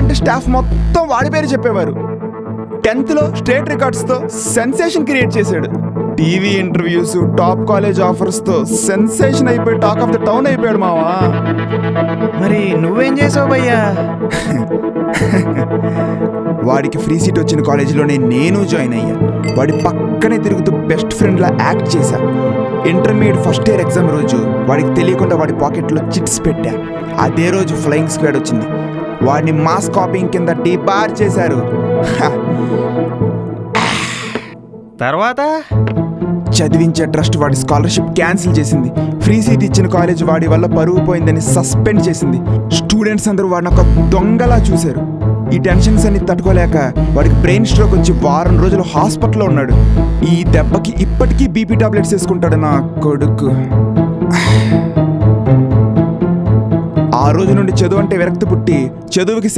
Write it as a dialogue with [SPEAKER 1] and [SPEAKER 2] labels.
[SPEAKER 1] వాడంటే స్టాఫ్ మొత్తం వాడి పేరు చెప్పేవారు. 10th లో స్టేట్ రికార్డ్స్తో సెన్సేషన్ క్రియేట్ చేశాడు. టీవీ ఇంటర్వ్యూస్, టాప్ కాలేజ్ ఆఫర్స్తో సెన్సేషన్ అయిపోయి టాక్ ఆఫ్ ద టౌన్ అయిపోయాడు మావా.
[SPEAKER 2] మరి నువ్వేం చేసావు భయ్యా?
[SPEAKER 1] వాడికి ఫ్రీ సీట్ వచ్చిన కాలేజీలోనే నేను జాయిన్ అయ్యా. వాడి పక్కనే తిరుగుతూ బెస్ట్ ఫ్రెండ్లా యాక్ట్ చేశా. ఇంటర్మీడియట్ ఫస్ట్ ఇయర్ ఎగ్జామ్ రోజు వాడికి తెలియకుండా వాడి పాకెట్లో చిట్స్ పెట్టా. అదే రోజు ఫ్లయింగ్ స్క్వాడ్ వచ్చింది. వాడిని మాస్ కాపీయింగ్ కింద డీబార్ చేశారు.
[SPEAKER 2] తర్వాత
[SPEAKER 1] చదివించే ట్రస్ట్ వాడి స్కాలర్షిప్ క్యాన్సిల్ చేసింది. ఫ్రీ సీట్ ఇచ్చిన కాలేజ్ వాడి వల్ల పరువు పోయిందని సస్పెండ్ చేసింది. స్టూడెంట్స్ అందరూ వాడిని ఒక దొంగలా చూశారు. ఈ టెన్షన్స్ అన్ని తట్టుకోలేక వాడికి బ్రెయిన్ స్ట్రోక్ వచ్చి వారం రోజులు హాస్పిటల్లో ఉన్నాడు. ఈ దెబ్బకి ఇప్పటికీ బీపీ టాబ్లెట్స్ వేసుకుంటాడు నా కొడుకు. ఆ రోజు నుండి చదువు అంటే విరక్తి పుట్టి చదువుకి